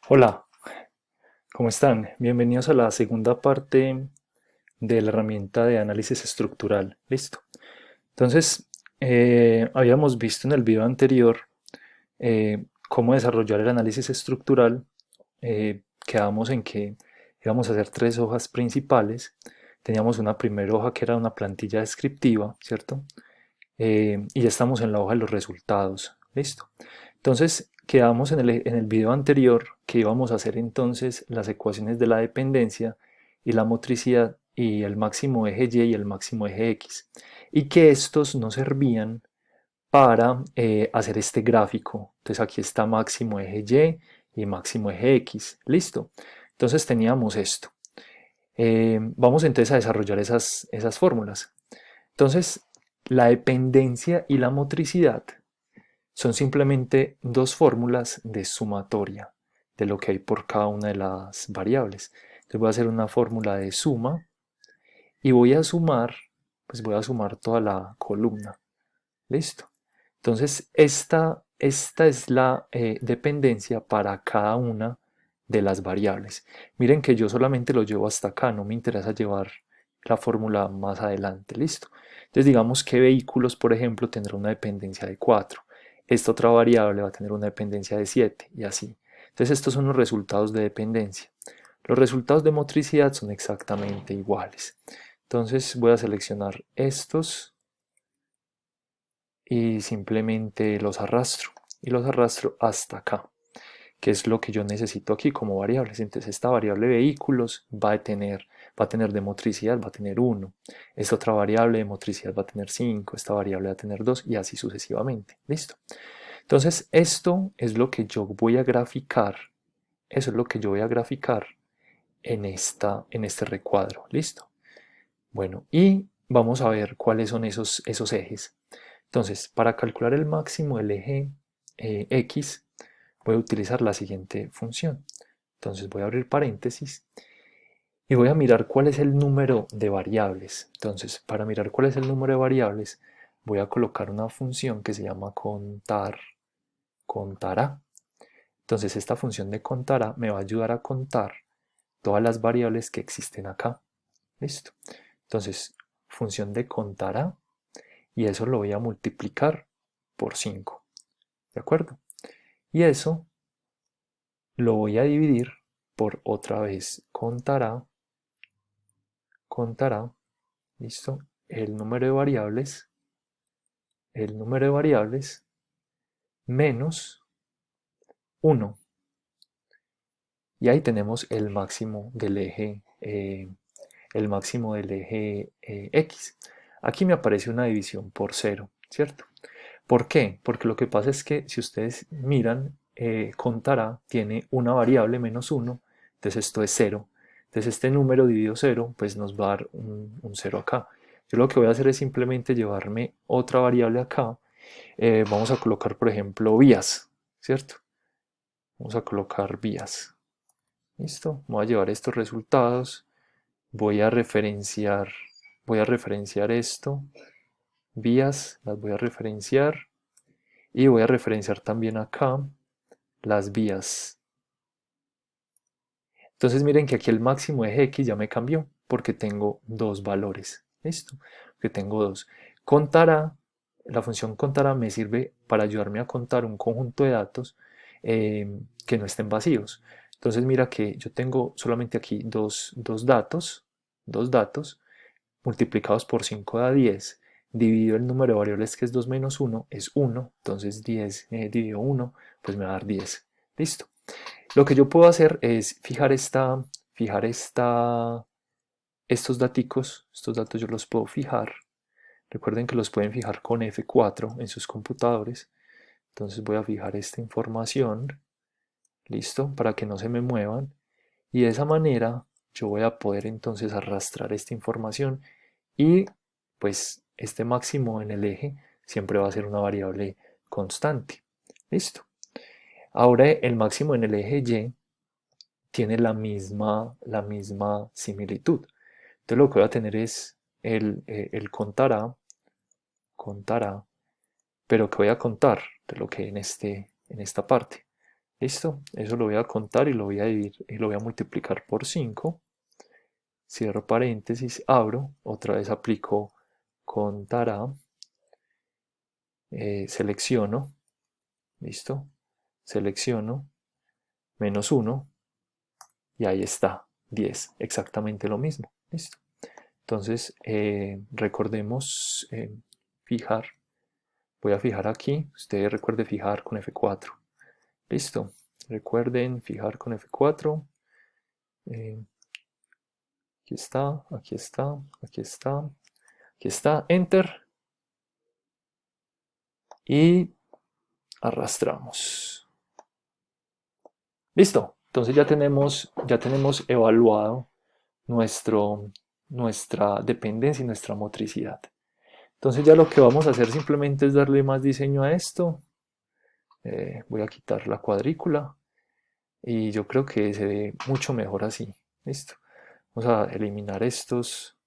Hola, ¿cómo están? Bienvenidos a la segunda parte de la herramienta de análisis estructural. Listo. Entonces, habíamos visto en el video anterior cómo desarrollar el análisis estructural. Quedamos en que íbamos a hacer tres hojas principales. Teníamos una primera hoja que era una plantilla descriptiva, ¿cierto? Y ya estamos en la hoja de los resultados. Listo. Entonces, quedamos en el video anterior que íbamos a hacer entonces las ecuaciones de la dependencia y la motricidad y el máximo eje Y y el máximo eje X. Y que estos nos servían para hacer este gráfico. Entonces aquí está máximo eje Y y máximo eje X. Listo. Entonces teníamos esto. Vamos entonces a desarrollar esas fórmulas. Entonces, la dependencia y la motricidad son simplemente dos fórmulas de sumatoria de lo que hay por cada una de las variables. Entonces voy a hacer una fórmula de suma y voy a sumar toda la columna. Listo. Entonces esta es la dependencia para cada una de las variables. Miren que yo solamente lo llevo hasta acá, no me interesa llevar la fórmula más adelante. Listo. Entonces digamos que vehículos, por ejemplo, tendrá una dependencia de 4. Esta otra variable va a tener una dependencia de 7 y así. Entonces estos son los resultados de dependencia. Los resultados de motricidad son exactamente iguales. Entonces voy a seleccionar estos y simplemente los arrastro y los arrastro hasta acá, que es lo que yo necesito aquí como variables. Entonces esta variable vehículos va a tener de motricidad, va a tener 1. Esta otra variable de motricidad va a tener 5, esta variable va a tener 2 y así sucesivamente. Listo. Entonces esto es lo que yo voy a graficar, eso es lo que yo voy a graficar en este recuadro. Listo. Bueno, y vamos a ver cuáles son esos ejes. Entonces, para calcular el máximo del eje X, voy a utilizar la siguiente función. Entonces voy a abrir paréntesis y voy a mirar cuál es el número de variables. Entonces, para mirar cuál es el número de variables, voy a colocar una función que se llama contará. Entonces, esta función de contará me va a ayudar a contar todas las variables que existen acá. Listo. Entonces, función de contará y eso lo voy a multiplicar por 5. ¿De acuerdo? Y eso lo voy a dividir por otra vez contará, listo, el número de variables menos 1. Y ahí tenemos el máximo del eje X. Aquí me aparece una división por 0, ¿cierto? ¿Por qué? Porque lo que pasa es que si ustedes miran, contará tiene una variable menos 1, entonces esto es 0. Entonces este número dividido 0, pues nos va a dar un 0 acá. Yo lo que voy a hacer es simplemente llevarme otra variable acá. Vamos a colocar, por ejemplo, vías, ¿cierto? Vamos a colocar vías. Listo, voy a llevar estos resultados. Voy a referenciar, voy a referenciar esto. Vías, las voy a referenciar. Y voy a referenciar también acá las vías. Entonces miren que aquí el máximo eje X ya me cambió porque tengo dos valores. ¿Listo? Que tengo dos. Contará, la función contará me sirve para ayudarme a contar un conjunto de datos que no estén vacíos. Entonces mira que yo tengo solamente aquí dos datos multiplicados por 5 da 10, dividido el número de variables que es 2 menos 1 es 1, entonces 10 dividido 1 pues me va a dar 10. Listo. Lo que yo puedo hacer es estos datos yo los puedo fijar. Recuerden que los pueden fijar con F4 en sus computadores. Entonces voy a fijar esta información, listo, para que no se me muevan. Y de esa manera yo voy a poder entonces arrastrar esta información y pues este máximo en el eje siempre va a ser una variable constante. Listo. Ahora el máximo en el eje Y tiene la misma similitud. Entonces lo que voy a tener es el contará, pero que voy a contar de lo que en esta parte. ¿Listo? Eso lo voy a contar y lo voy a dividir y lo voy a multiplicar por 5. Cierro paréntesis, abro, otra vez aplico contará, selecciono, ¿listo? Selecciono, menos 1 y ahí está, 10, exactamente lo mismo, ¿listo? Entonces, recordemos fijar, voy a fijar aquí, usted recuerde fijar con F4, ¿listo? Recuerden fijar con F4, aquí está, aquí está, aquí está, aquí está, Enter y arrastramos. Listo, entonces ya tenemos evaluado nuestra dependencia y nuestra motricidad. Entonces ya lo que vamos a hacer simplemente es darle más diseño a esto. Voy a quitar la cuadrícula y yo creo que se ve mucho mejor así. Listo. Vamos a eliminar estos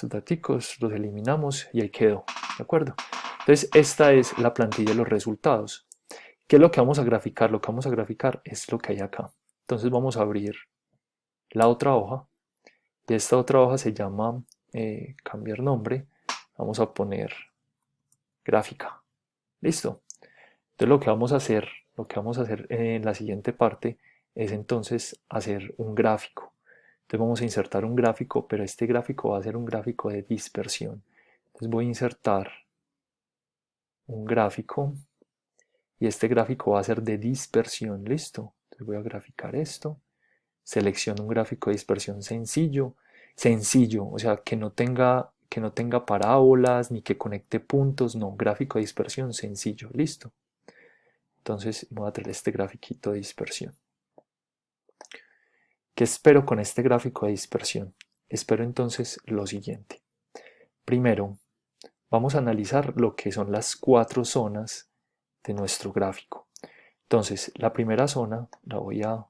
daticos, los eliminamos y ahí quedó. ¿De acuerdo? Entonces esta es la plantilla de los resultados. ¿Qué es lo que vamos a graficar? Lo que vamos a graficar es lo que hay acá. Entonces vamos a abrir la otra hoja. Y esta otra hoja se llama cambiar nombre. Vamos a poner gráfica. Listo. Entonces lo que vamos a hacer en la siguiente parte es entonces hacer un gráfico. Entonces vamos a insertar un gráfico, pero este gráfico va a ser un gráfico de dispersión. Entonces voy a insertar un gráfico y este gráfico va a ser de dispersión. Listo. Entonces voy a graficar esto. Selecciono un gráfico de dispersión sencillo, o sea, que no tenga parábolas ni que conecte puntos, no, gráfico de dispersión sencillo, listo. Entonces voy a traer este grafiquito de dispersión. ¿Qué espero con este gráfico de dispersión? Espero entonces lo siguiente. Primero, vamos a analizar lo que son las 4 zonas de nuestro gráfico. Entonces, la primera zona la voy a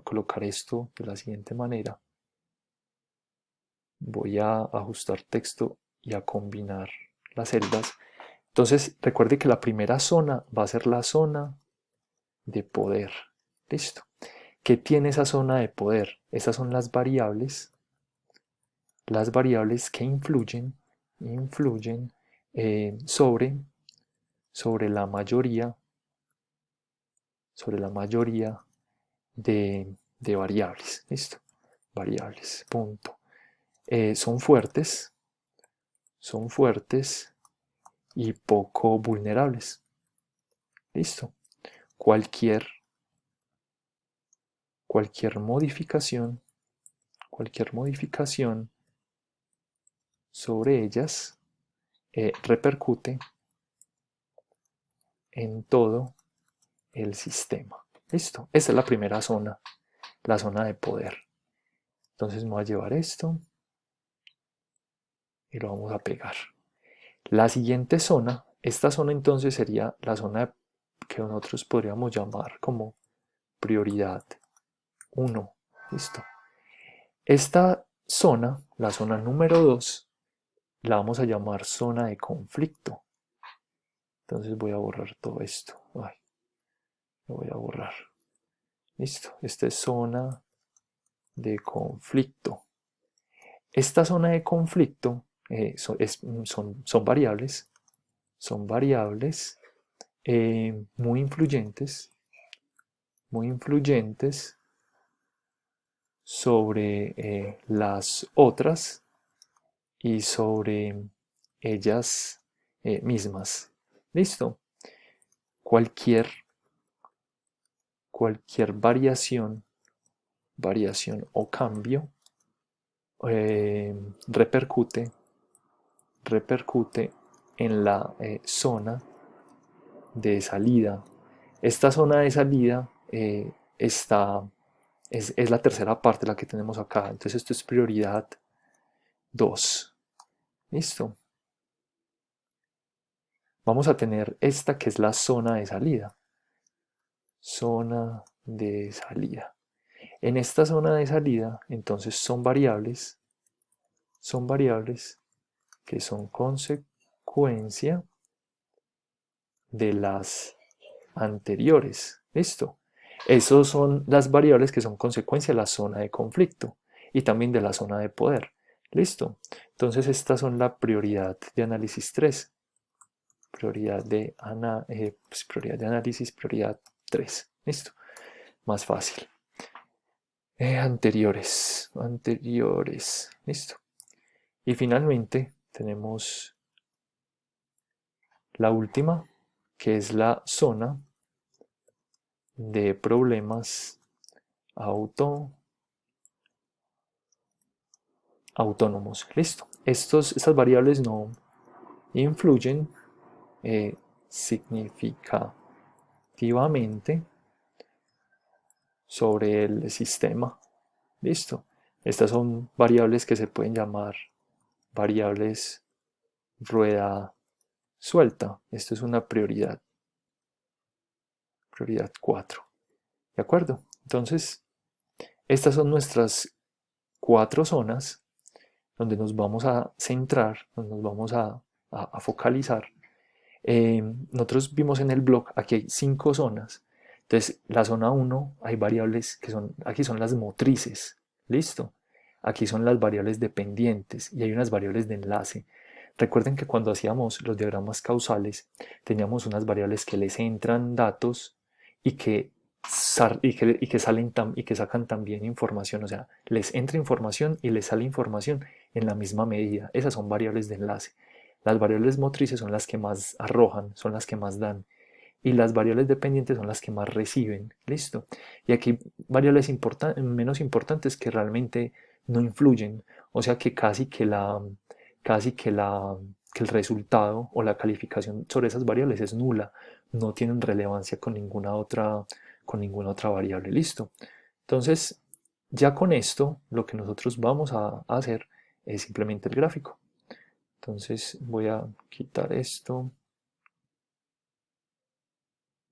colocar esto de la siguiente manera. Voy a ajustar texto y a combinar las celdas. Entonces, recuerde que la primera zona va a ser la zona de poder. Listo. ¿Qué tiene esa zona de poder? Esas son las variables que influyen sobre la mayoría, de variables. Listo. Variables, punto. Son fuertes y poco vulnerables. Listo. Cualquier modificación sobre ellas repercute en todo el sistema. Listo. Esta es la primera zona, la zona de poder. Entonces me voy a llevar esto y lo vamos a pegar. La siguiente zona, esta zona entonces sería la zona que nosotros podríamos llamar como prioridad 1. Listo. Esta zona, la zona número 2, la vamos a llamar zona de conflicto. Entonces voy a borrar todo esto. Ay, lo voy a borrar. Listo. Esta es zona de conflicto. Esta zona de conflicto son variables. Son variables muy influyentes sobre las otras y sobre ellas mismas. ¿Listo? Cualquier variación o cambio repercute en la zona de salida. Esta zona de salida es la tercera parte, la que tenemos acá. Entonces esto es prioridad 2. Listo. Vamos a tener esta que es la zona de salida. Zona de salida. En esta zona de salida, entonces son variables que son consecuencia de las anteriores. ¿Listo? Esas son las variables que son consecuencia de la zona de conflicto y también de la zona de poder. ¿Listo? Entonces estas son la prioridad de análisis 3. Prioridad de análisis, prioridad 3. ¿Listo? Más fácil. Anteriores. ¿Listo? Y finalmente tenemos la última, que es la zona de problemas autónomos. Listo. Estas variables no influyen significativamente sobre el sistema. Listo. Estas son variables que se pueden llamar variables rueda suelta. Esto es una prioridad. Prioridad 4. ¿De acuerdo? Entonces, estas son nuestras 4 zonas donde nos vamos a centrar, donde nos vamos a focalizar. Nosotros vimos en el blog, aquí hay 5 zonas. Entonces, la zona 1 hay variables que son, aquí son las motrices. ¿Listo? Aquí son las variables dependientes y hay unas variables de enlace. Recuerden que cuando hacíamos los diagramas causales, teníamos unas variables que les entran datos y que sacan también información, o sea, les entra información y les sale información en la misma medida. Esas son variables de enlace. Las variables motrices son las que más arrojan, son las que más dan, y las variables dependientes son las que más reciben. ¿Listo? Y aquí variables menos importantes que realmente no influyen, o sea que casi que el resultado o la calificación sobre esas variables es nula, no tienen relevancia con ninguna otra variable. Listo. Entonces, ya con esto, lo que nosotros vamos a hacer es simplemente el gráfico. Entonces voy a quitar esto.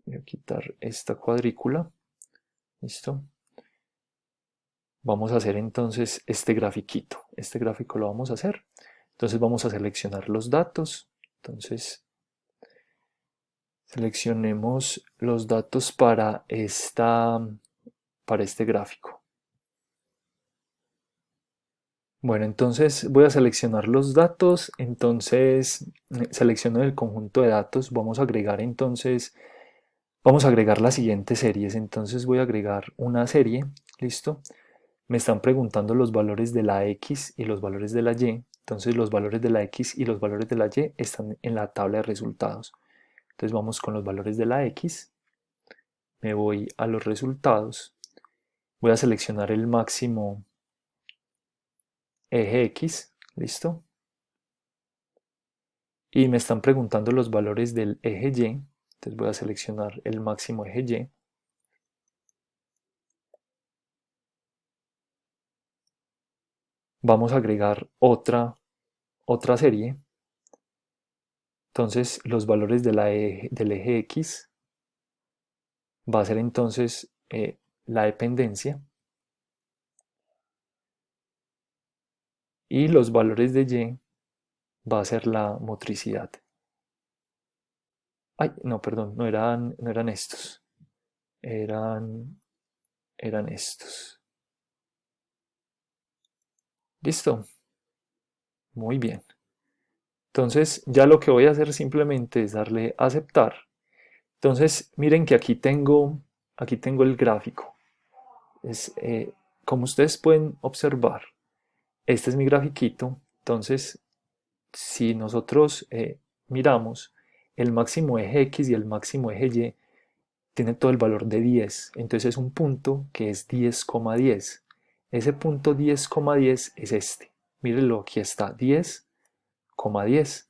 Voy a quitar esta cuadrícula. Listo. Vamos a hacer entonces este grafiquito. Este gráfico lo vamos a hacer. Entonces vamos a seleccionar los datos. Entonces seleccionemos los datos para este gráfico. Bueno, entonces voy a seleccionar los datos. Entonces selecciono el conjunto de datos. Vamos a agregar las siguientes series. Entonces voy a agregar una serie. Listo. Me están preguntando los valores de la X y los valores de la Y. Entonces los valores de la X y los valores de la Y están en la tabla de resultados. Entonces vamos con los valores de la X. Me voy a los resultados. Voy a seleccionar el máximo eje X. ¿Listo? Y me están preguntando los valores del eje Y. Entonces voy a seleccionar el máximo eje Y. Vamos a agregar otra serie. Entonces los valores del eje X va a ser entonces la dependencia, y los valores de Y va a ser la motricidad. Ay, no, perdón, no eran estos. Eran estos. ¿Listo? Muy bien. Entonces ya lo que voy a hacer simplemente es darle a aceptar. Entonces miren que aquí tengo el gráfico. Como ustedes pueden observar, este es mi grafiquito. Entonces si nosotros miramos, el máximo eje X y el máximo eje Y tiene todo el valor de 10. Entonces es un punto que es 10,10. Ese punto 10,10 es este. Mírenlo, aquí está, 10,10.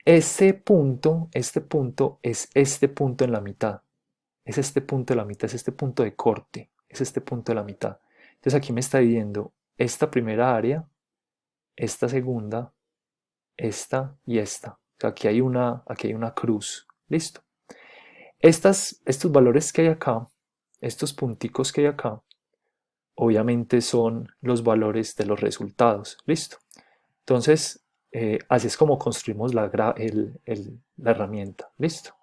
Este punto es este punto en la mitad. Es este punto de la mitad, es este punto de corte. Es este punto de la mitad. Entonces aquí me está diciendo esta primera área, esta segunda, esta y esta. O sea, aquí hay una cruz. Listo. Estos valores que hay acá, estos punticos que hay acá, obviamente son los valores de los resultados. Listo. Entonces, así es como construimos la herramienta. Listo.